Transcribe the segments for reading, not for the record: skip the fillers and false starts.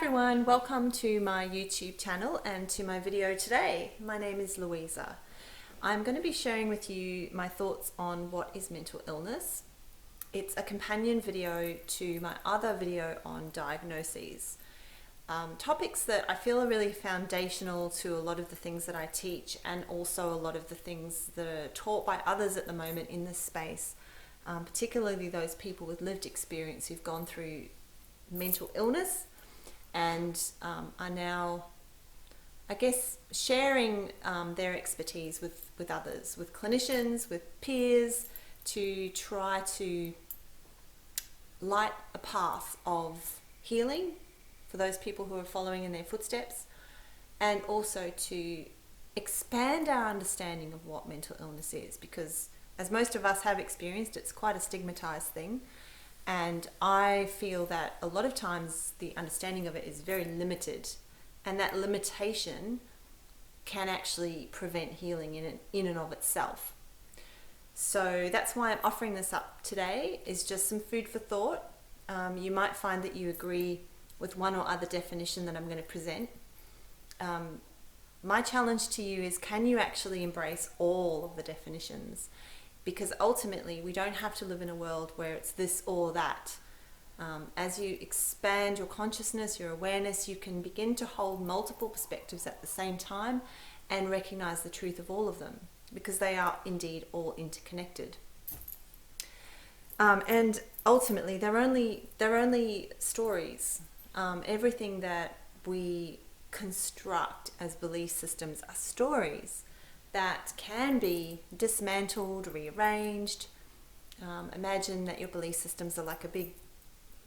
everyone, welcome to my YouTube channel and to my video today. My name is Louisa. I'm going to be sharing with you my thoughts on what is mental illness. It's a companion video to my other video on diagnoses. Topics that I feel are really foundational to a lot of the things that I teach, and also a lot of the things that are taught by others at the moment in this space, particularly those people with lived experience who've gone through mental illness and are now, I guess, sharing their expertise with others, with clinicians, with peers, to try to light a path of healing for those people who are following in their footsteps, and also to expand our understanding of what mental illness is, because as most of us have experienced, it's quite a stigmatized thing. And I feel that a lot of times the understanding of it is very limited, and that limitation can actually prevent healing in and of itself. So that's why I'm offering this up today, is just some food for thought. You might find that you agree with one or other definition that I'm going to present. My challenge to you is, can you actually embrace all of the definitions? Because ultimately we don't have to live in a world where it's this or that. As you expand your consciousness, your awareness, you can begin to hold multiple perspectives at the same time and recognize the truth of all of them, because they are indeed all interconnected. And ultimately they're only stories. Everything that we construct as belief systems are stories that can be dismantled, rearranged. Imagine that your belief systems are like a big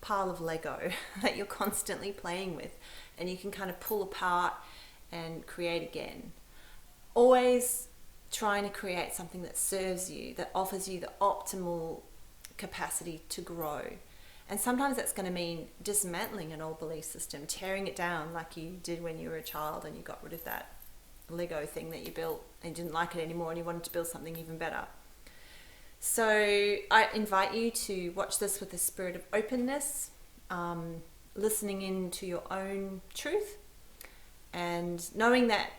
pile of Lego that you're constantly playing with, and you can kind of pull apart and create again. Always trying to create something that serves you, that offers you the optimal capacity to grow. And sometimes that's going to mean dismantling an old belief system, tearing it down like you did when you were a child and you got rid of that Lego thing that you built and didn't like it anymore and you wanted to build something even better. So I invite you to watch this with a spirit of openness, listening into your own truth, and knowing that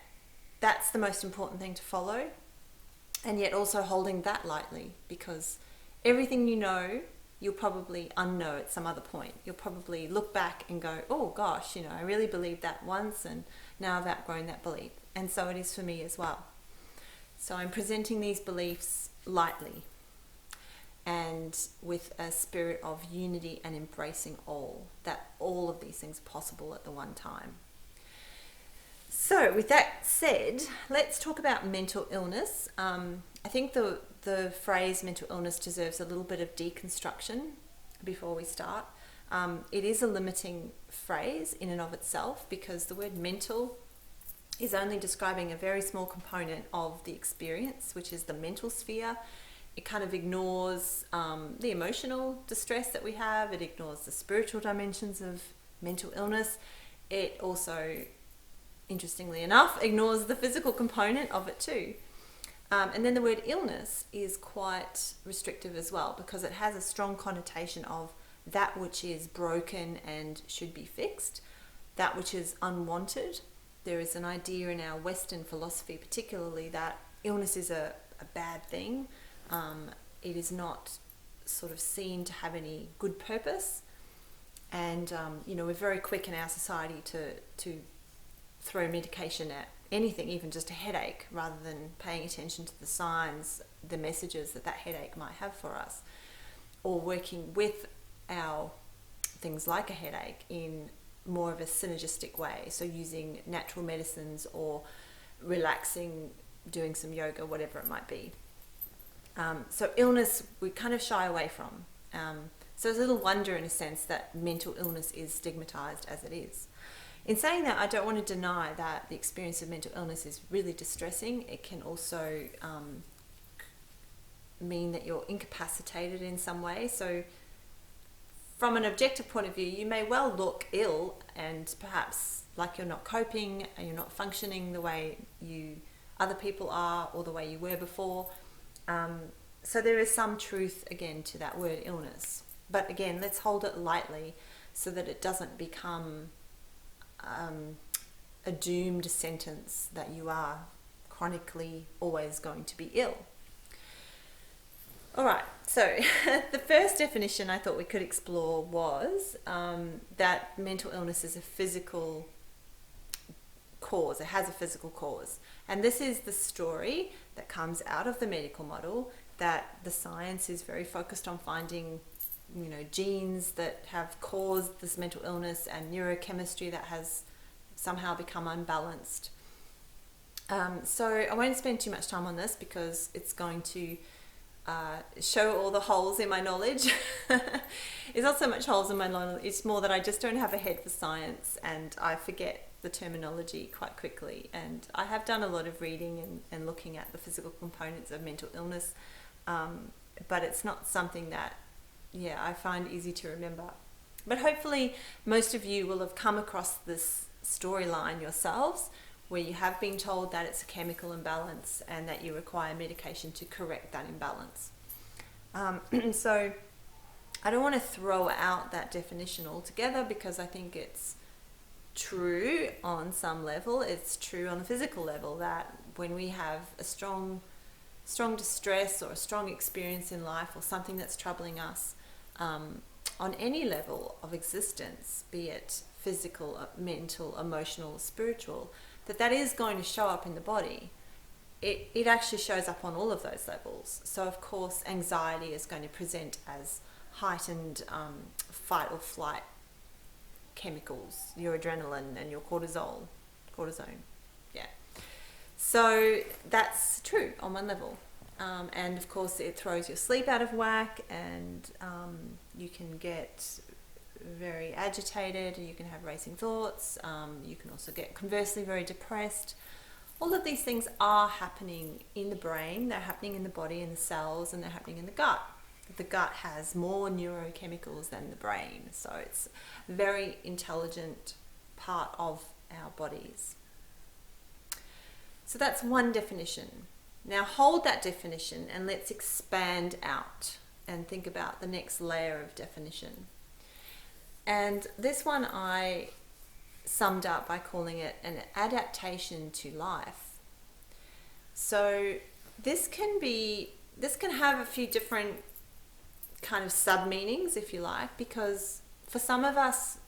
that's the most important thing to follow, and yet also holding that lightly, because everything you know, you'll probably unknow at some other point. You'll probably look back and go, oh gosh, I really believed that once and now I've outgrown that belief. And so it is for me as well. So I'm presenting these beliefs lightly and with a spirit of unity and embracing that all of these things are possible at the one time. So with that said, let's talk about mental illness. I think the phrase mental illness deserves a little bit of deconstruction before we start. It is a limiting phrase in and of itself, because the word mental is only describing a very small component of the experience, which is the mental sphere. It kind of ignores the emotional distress that we have. It ignores the spiritual dimensions of mental illness. It also, interestingly enough, ignores the physical component of it too. And then the word illness is quite restrictive as well, because it has a strong connotation of that which is broken and should be fixed, that which is unwanted. There is an idea in our Western philosophy particularly that illness is a bad thing. It is not sort of seen to have any good purpose. And, we're very quick in our society to throw medication at anything, even just a headache, rather than paying attention to the signs, the messages that headache might have for us, or working with our things like a headache in more of a synergistic way. So using natural medicines or relaxing, doing some yoga, whatever it might be. So illness, we kind of shy away from. So there's a little wonder in a sense that mental illness is stigmatized as it is. In saying that, I don't want to deny that the experience of mental illness is really distressing. It can also mean that you're incapacitated in some way. So from an objective point of view, you may well look ill and perhaps like you're not coping and you're not functioning the way other people are, or the way you were before. So there is some truth again to that word illness. But again, let's hold it lightly so that it doesn't become a doomed sentence that you are chronically always going to be ill. All right, so the first definition I thought we could explore was that mental illness is a physical cause. It has a physical cause. And this is the story that comes out of the medical model, that the science is very focused on finding, genes that have caused this mental illness and neurochemistry that has somehow become unbalanced. So I won't spend too much time on this because it's going to show all the holes in my knowledge. It's not so much holes in my knowledge, it's more that I just don't have a head for science and I forget the terminology quite quickly. And I have done a lot of reading and looking at the physical components of mental illness, but it's not something that, I find easy to remember. But hopefully most of you will have come across this storyline yourselves, where you have been told that it's a chemical imbalance and that you require medication to correct that imbalance. So I don't want to throw out that definition altogether because I think it's true on some level. It's true on a physical level that when we have a strong distress or a strong experience in life or something that's troubling us on any level of existence, be it physical, mental, emotional, spiritual, that is going to show up in the body. It actually shows up on all of those levels. So of course anxiety is going to present as heightened fight or flight chemicals, your adrenaline and your cortisone. Yeah. So that's true on one level. And of course it throws your sleep out of whack, and you can get very agitated, and you can have racing thoughts. You can also get conversely very depressed. All of these things are happening in the brain, they're happening in the body, in the cells, and they're happening in the gut. The gut has more neurochemicals than the brain, so it's a very intelligent part of our bodies. So that's one definition. Now hold that definition and let's expand out and think about the next layer of definition. And this one I summed up by calling it an adaptation to life. So this can have a few different kind of sub-meanings, if you like, because for some of us,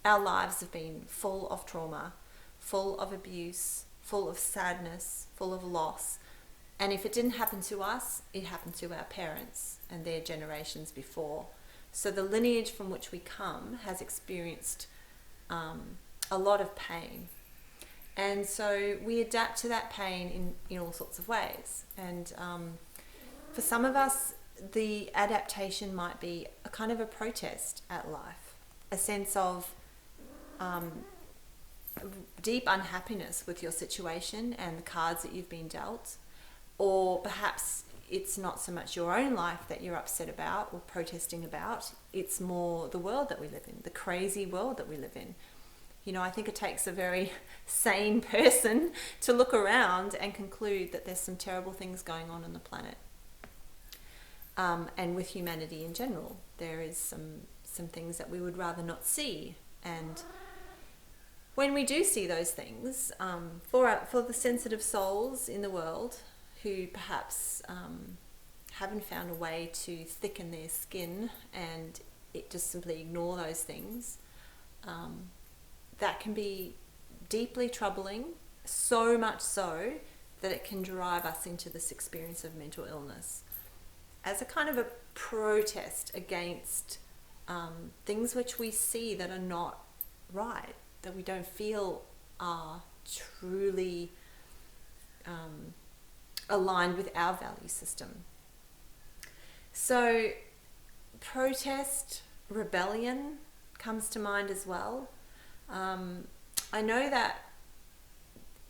our lives have been full of trauma, full of abuse, full of sadness, full of loss. And if it didn't happen to us, it happened to our parents and their generations before. So the lineage from which we come has experienced a lot of pain. And so we adapt to that pain in all sorts of ways. And for some of us, the adaptation might be a kind of a protest at life, a sense of deep unhappiness with your situation and the cards that you've been dealt. Or perhaps it's not so much your own life that you're upset about or protesting about, it's more the world that we live in, the crazy world that we live in. I think it takes a very sane person to look around and conclude that there's some terrible things going on the planet. And with humanity in general, there is some things that we would rather not see. And when we do see those things, for the sensitive souls in the world who perhaps haven't found a way to thicken their skin and just simply ignore those things, that can be deeply troubling, so much so that it can drive us into this experience of mental illness as a kind of a protest against things which we see that are not right, that we don't feel are truly aligned with our value system. So protest, rebellion comes to mind as well. I know that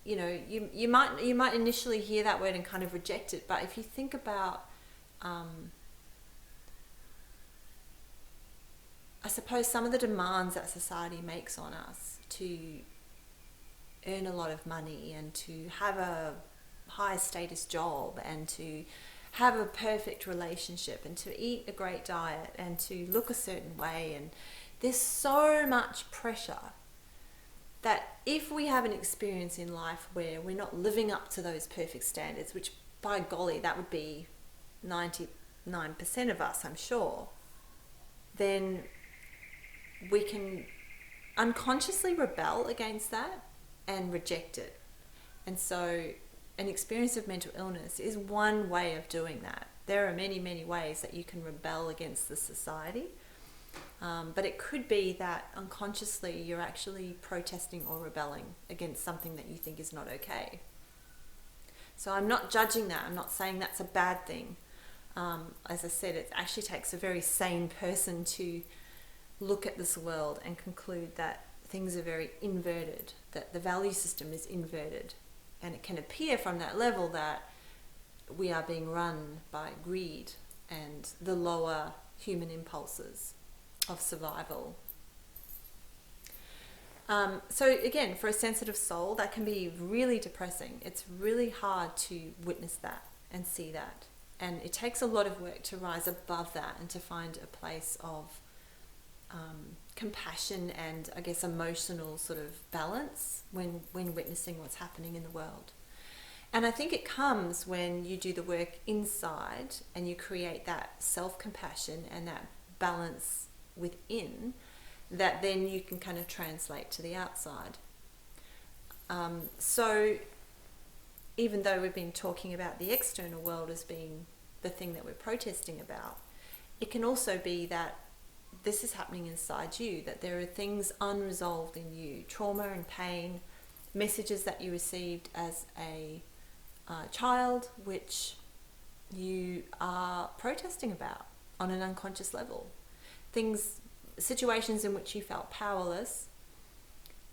you might initially hear that word and kind of reject it, but if you think about I suppose some of the demands that society makes on us to earn a lot of money and to have a high status job and to have a perfect relationship and to eat a great diet and to look a certain way, and there's so much pressure that if we have an experience in life where we're not living up to those perfect standards, which by golly, that would be 99% of us, I'm sure, then we can unconsciously rebel against that and reject it. And so an experience of mental illness is one way of doing that. There are many, many ways that you can rebel against the society. But it could be that unconsciously you're actually protesting or rebelling against something that you think is not okay. So I'm not judging that. I'm not saying that's a bad thing. As I said, it actually takes a very sane person to look at this world and conclude that things are very inverted, that the value system is inverted. And it can appear from that level that we are being run by greed and the lower human impulses of survival. So again, for a sensitive soul, that can be really depressing. It's really hard to witness that and see that. And it takes a lot of work to rise above that and to find a place of compassion and, I guess, emotional sort of balance when witnessing what's happening in the world. And I think it comes when you do the work inside and you create that self-compassion and that balance within, that then you can kind of translate to the outside. So even though we've been talking about the external world as being the thing that we're protesting about, it can also be that this is happening inside you, that there are things unresolved in you, trauma and pain, messages that you received as a child, which you are protesting about on an unconscious level. Situations in which you felt powerless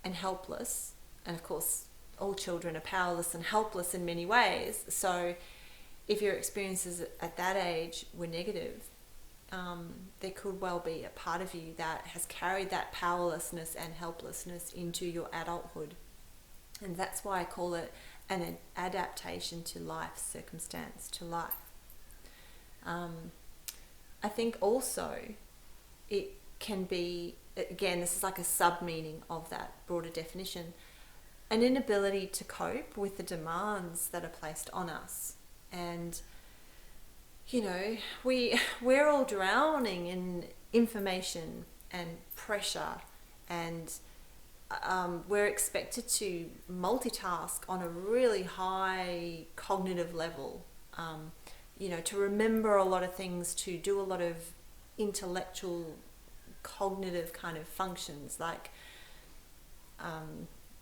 and helpless, and of course all children are powerless and helpless in many ways. So if your experiences at that age were negative, there could well be a part of you that has carried that powerlessness and helplessness into your adulthood. And that's why I call it an adaptation to life, circumstance to life. I think also it can be, again, this is like a sub-meaning of that broader definition, an inability to cope with the demands that are placed on us. And, you know, we're all drowning in information and pressure, and we're expected to multitask on a really high cognitive level, to remember a lot of things, to do a lot of intellectual cognitive kind of functions, like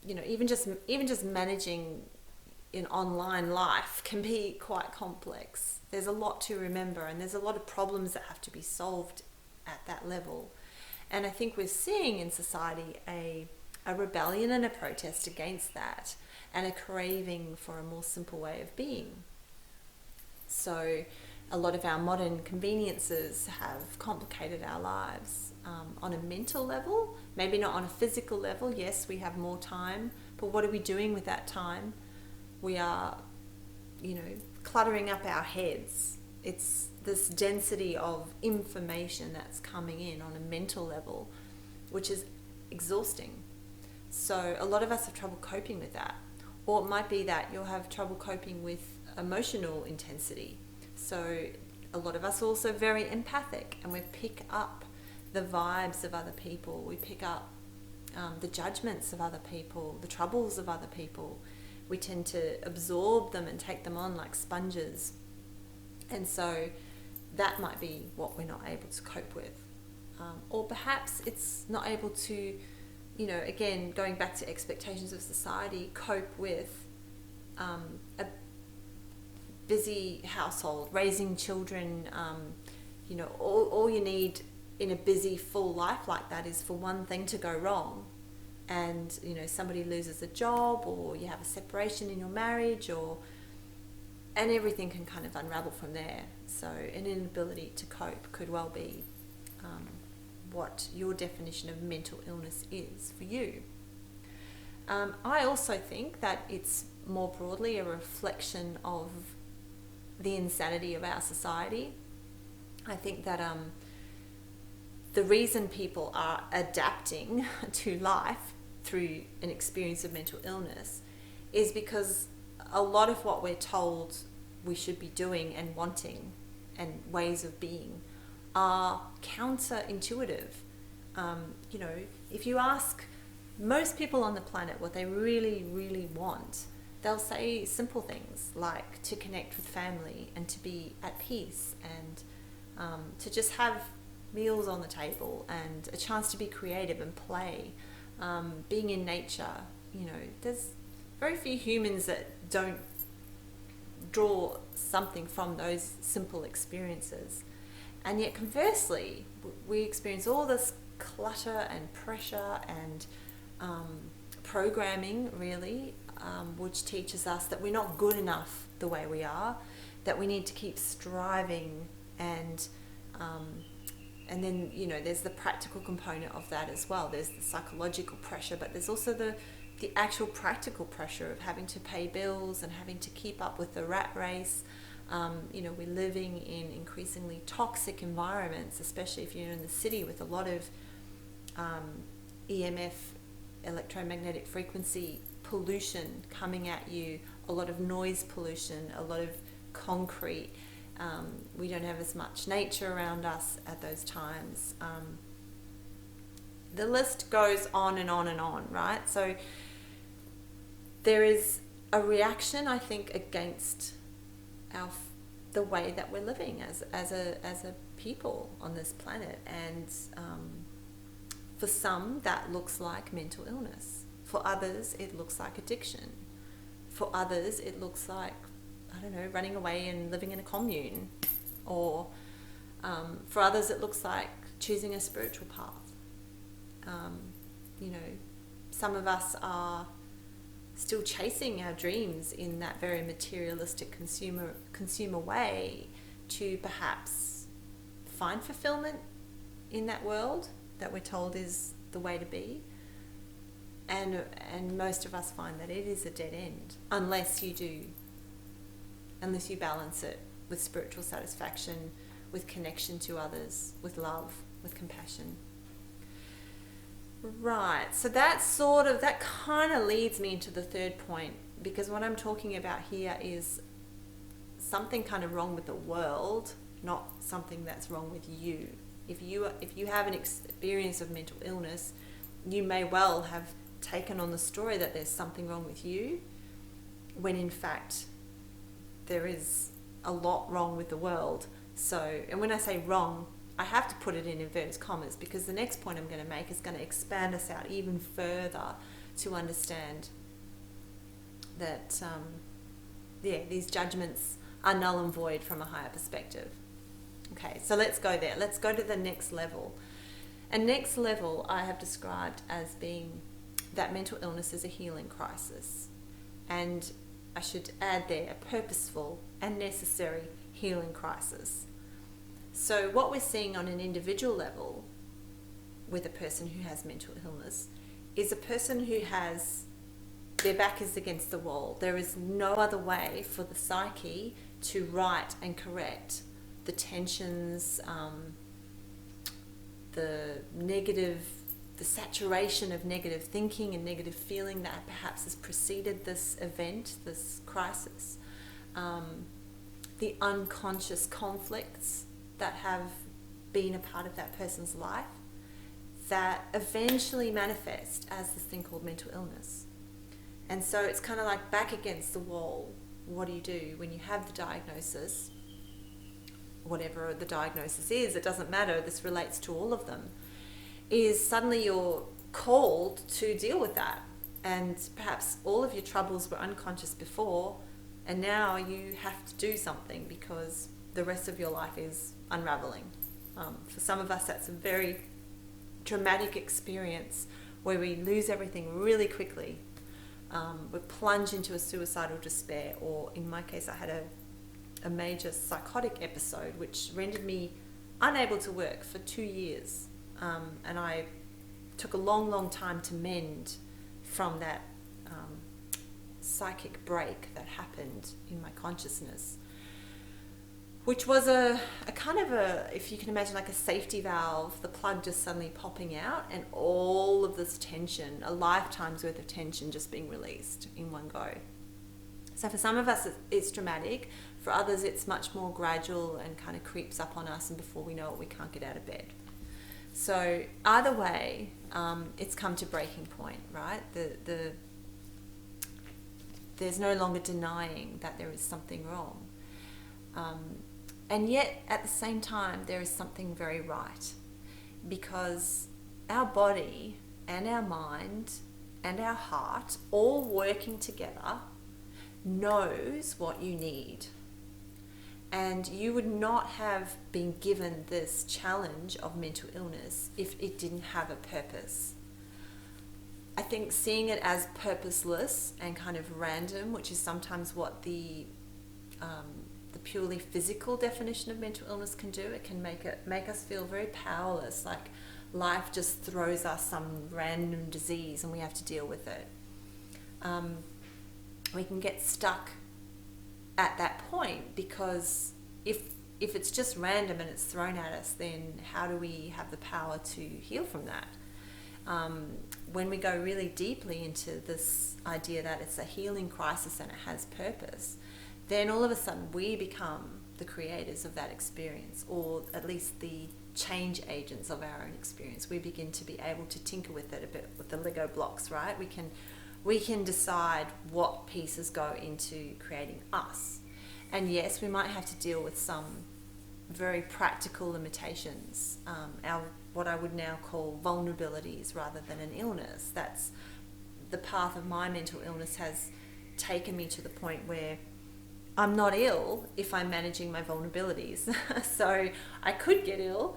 even just managing in online life can be quite complex. There's a lot to remember, and there's a lot of problems that have to be solved at that level. And I think we're seeing in society a rebellion and a protest against that, and a craving for a more simple way of being. So a lot of our modern conveniences have complicated our lives on a mental level, maybe not on a physical level. Yes, we have more time, but what are we doing with that time? We are, cluttering up our heads. It's this density of information that's coming in on a mental level, which is exhausting. So a lot of us have trouble coping with that. Or it might be that you'll have trouble coping with emotional intensity. So a lot of us are also very empathic, and we pick up the vibes of other people. We pick up the judgments of other people, the troubles of other people. We tend to absorb them and take them on like sponges. And so that might be what we're not able to cope with. Or perhaps it's not able to, again, going back to expectations of society, cope with a busy household, raising children. All you need in a busy, full life like that is for one thing to go wrong. And, somebody loses a job, or you have a separation in your marriage, and everything can kind of unravel from there. So an inability to cope could well be what your definition of mental illness is for you. I also think that it's more broadly a reflection of the insanity of our society. I think that the reason people are adapting to life through an experience of mental illness is because a lot of what we're told we should be doing and wanting and ways of being are counterintuitive. You know, if you ask most people on the planet what they really, really want, they'll say simple things like to connect with family and to be at peace and to just have meals on the table and a chance to be creative and play, being in nature. You know, there's very few humans that don't draw something from those simple experiences. And yet conversely, we experience all this clutter and pressure and programming, really, which teaches us that we're not good enough the way we are, that we need to keep striving, and then, you know, there's the practical component of that as well. There's the psychological pressure, but there's also the actual practical pressure of having to pay bills and having to keep up with the rat race. You know, we're living in increasingly toxic environments, especially if you're in the city, with a lot of EMF, electromagnetic frequency pollution coming at you, a lot of noise pollution, a lot of concrete. We don't have as much nature around us at those times. The list goes on and on and on, right? So there is a reaction, I think, against the way that we're living as a people on this planet, and for some that looks like mental illness. For others it looks like addiction. For others it looks like, I don't know, running away and living in a commune, or for others it looks like choosing a spiritual path. You know, some of us are still chasing our dreams in that very materialistic consumer way to perhaps find fulfillment in that world that we're told is the way to be. And most of us find that it is a dead end unless you balance it with spiritual satisfaction, with connection to others, with love, with compassion. Right, so that kind of leads me into the third point, because what I'm talking about here is something kind of wrong with the world, not something that's wrong with you. If you have an experience of mental illness, you may well have taken on the story that there's something wrong with you, when in fact there is a lot wrong with the world. So, and when I say wrong, I have to put it in inverted commas, because the next point I'm going to make is going to expand us out even further to understand that these judgments are null and void from a higher perspective. Okay, so let's go there. Let's go to the next level. And next level I have described as being that mental illness is a healing crisis. And I should add there, a purposeful and necessary healing crisis. So what we're seeing on an individual level with a person who has mental illness is a person who has their back is against the wall. There is no other way for the psyche to right and correct the tensions, the saturation of negative thinking and negative feeling that perhaps has preceded this event, this crisis, the unconscious conflicts that have been a part of that person's life that eventually manifest as this thing called mental illness. And so it's kind of like back against the wall. What do you do when you have the diagnosis? Whatever the diagnosis is, it doesn't matter, this relates to all of them, is suddenly you're called to deal with that. And perhaps all of your troubles were unconscious before, and now you have to do something because the rest of your life is unraveling. For some of us, that's a very dramatic experience where we lose everything really quickly. We plunge into a suicidal despair, or in my case, I had a major psychotic episode which rendered me unable to work for 2 years. And I took a long time to mend from that psychic break that happened in my consciousness. which was a kind of a, if you can imagine, like a safety valve, the plug just suddenly popping out and all of this tension, a lifetime's worth of tension just being released in one go. So for some of us it's dramatic, for others it's much more gradual and kind of creeps up on us, and before we know it we can't get out of bed. So either way, it's come to breaking point, right? There's no longer denying that there is something wrong. And yet, at the same time, there is something very right, because our body and our mind and our heart, all working together, knows what you need. And you would not have been given this challenge of mental illness if it didn't have a purpose. I think seeing it as purposeless and kind of random, which is sometimes what the purely physical definition of mental illness can do, it can make us feel very powerless, like life just throws us some random disease and we have to deal with it. We can get stuck at that point, because if it's just random and it's thrown at us, then how do we have the power to heal from that? When we go really deeply into this idea that it's a healing crisis and it has purpose, then all of a sudden we become the creators of that experience, or at least the change agents of our own experience. We begin to be able to tinker with it a bit with the Lego blocks, right? We can decide what pieces go into creating us. And yes, we might have to deal with some very practical limitations, what I would now call vulnerabilities rather than an illness. That's the path of my mental illness has taken me to the point where I'm not ill if I'm managing my vulnerabilities. So I could get ill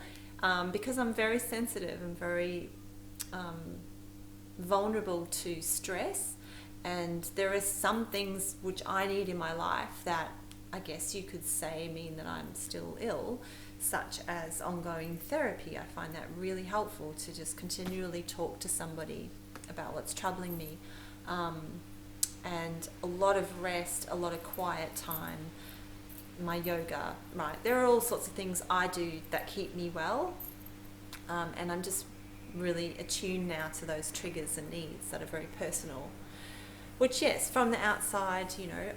because I'm very sensitive and very vulnerable to stress, and there are some things which I need in my life that I guess you could say mean that I'm still ill, such as ongoing therapy. I find that really helpful to just continually talk to somebody about what's troubling me. And a lot of rest, a lot of quiet time, my yoga, right? There are all sorts of things I do that keep me well. And I'm just really attuned now to those triggers and needs that are very personal. Which, yes, from the outside, you know,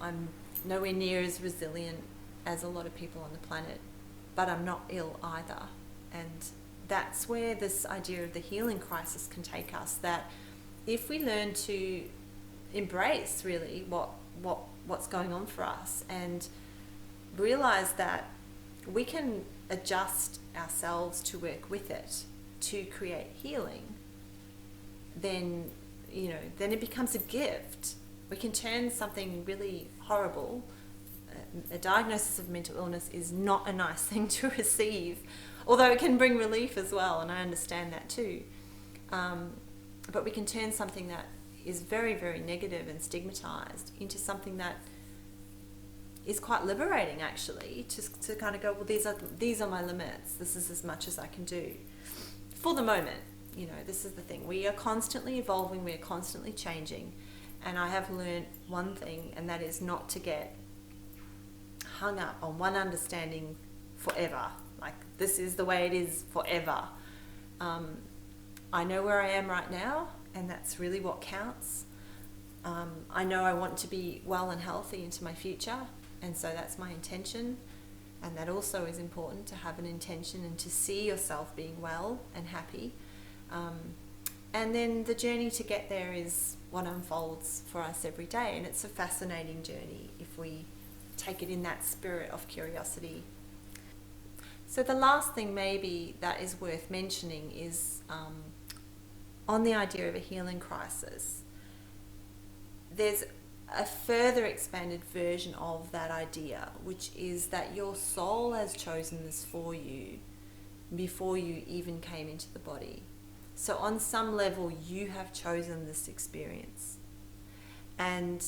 I'm nowhere near as resilient as a lot of people on the planet, but I'm not ill either. And that's where this idea of the healing crisis can take us, that if we learn to embrace really what's going on for us and realize that we can adjust ourselves to work with it to create healing, then it becomes a gift. We can turn something really horrible. A diagnosis of mental illness is not a nice thing to receive, although it can bring relief as well, and I understand that too. But we can turn something that is very, very negative and stigmatized into something that is quite liberating, actually, to kind of go, well, these are my limits. This is as much as I can do for the moment. You know, this is the thing. We are constantly evolving. We are constantly changing. And I have learned one thing, and that is not to get hung up on one understanding forever. Like, this is the way it is forever. I know where I am right now, and that's really what counts. I know I want to be well and healthy into my future, and so that's my intention. And that also is important, to have an intention and to see yourself being well and happy. And then the journey to get there is what unfolds for us every day, and it's a fascinating journey if we take it in that spirit of curiosity. So the last thing maybe that is worth mentioning is on the idea of a healing crisis. There's a further expanded version of that idea, which is that your soul has chosen this for you before you even came into the body. So on some level, you have chosen this experience. And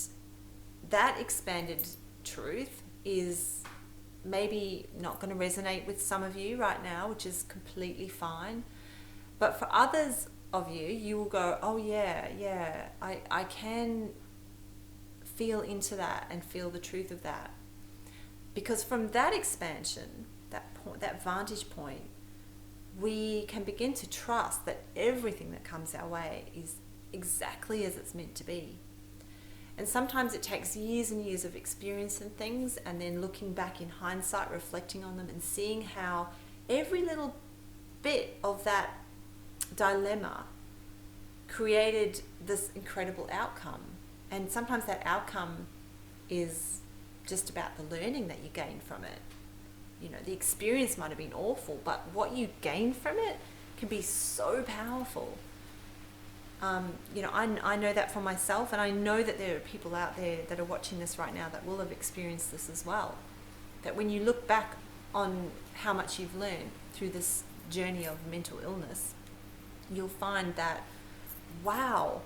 that expanded truth is maybe not going to resonate with some of you right now, which is completely fine. But for others of you, you will go, oh yeah, I can feel into that and feel the truth of that. Because from that expansion, that point, that vantage point, we can begin to trust that everything that comes our way is exactly as it's meant to be. And sometimes it takes years and years of experience and things, and then looking back in hindsight, reflecting on them and seeing how every little bit of that dilemma created this incredible outcome. And sometimes that outcome is just about the learning that you gain from it. You know, the experience might have been awful, but what you gain from it can be so powerful. You know, I know that for myself, and I know that there are people out there that are watching this right now that will have experienced this as well. That when you look back on how much you've learned through this journey of mental illness, you'll find that, wow,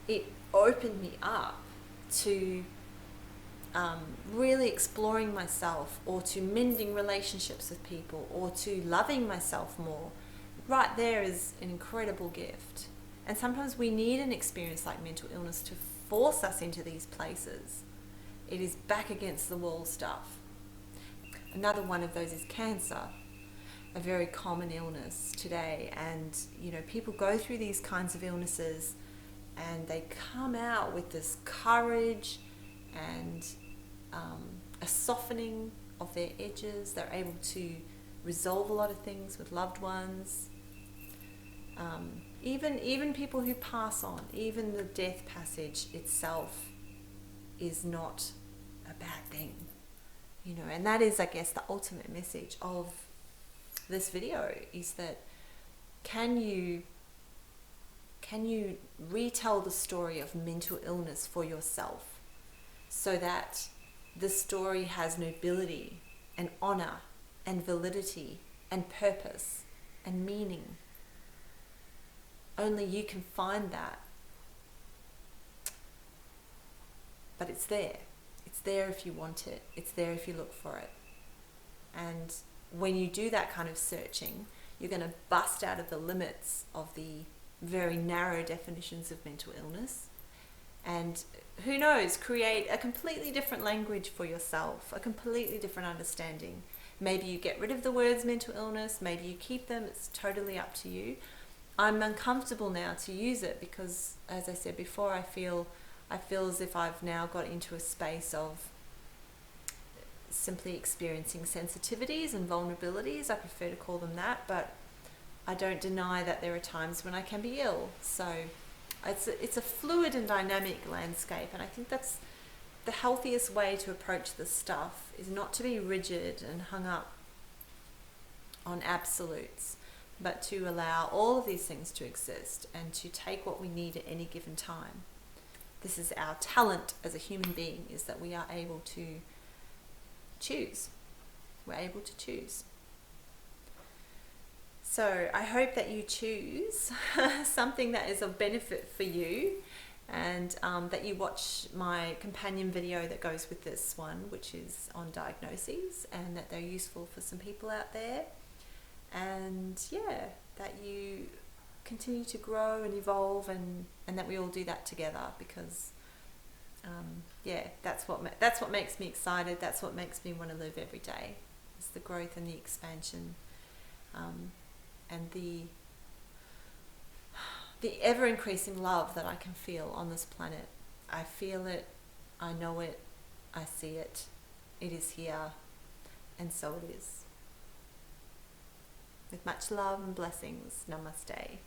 it opened me up to really exploring myself, or to mending relationships with people, or to loving myself more. Right there is an incredible gift. And sometimes we need an experience like mental illness to force us into these places. It is back against the wall stuff. Another one of those is cancer, a very common illness today. And, you know, people go through these kinds of illnesses and they come out with this courage and a softening of their edges. They're able to resolve a lot of things with loved ones. Even people who pass on, even the death passage itself is not a bad thing, you know. And that is, I guess, the ultimate message of this video, is that can you retell the story of mental illness for yourself, so that the story has nobility and honor and validity and purpose and meaning. Only you can find that. But it's there. It's there if you want it. It's there if you look for it. And when you do that kind of searching, you're going to bust out of the limits of the very narrow definitions of mental illness. And who knows, create a completely different language for yourself, a completely different understanding. Maybe you get rid of the words mental illness, maybe you keep them, it's totally up to you. I'm uncomfortable now to use it because, as I said before, I feel as if I've now got into a space of simply experiencing sensitivities and vulnerabilities. I prefer to call them that, but I don't deny that there are times when I can be ill. So it's a fluid and dynamic landscape, and I think that's the healthiest way to approach this stuff, is not to be rigid and hung up on absolutes, but to allow all of these things to exist and to take what we need at any given time. This is our talent as a human being, is that we are able to choose. We're able to choose. So I hope that you choose something that is of benefit for you, and that you watch my companion video that goes with this one, which is on diagnoses, and that they're useful for some people out there. And yeah, that you continue to grow and evolve, and that we all do that together, because yeah, that's what makes me excited. That's what makes me want to live every day. It's the growth and the expansion, and the ever increasing love that I can feel on this planet. I feel it, I know it, I see it. It is here, and so it is. With much love and blessings, namaste.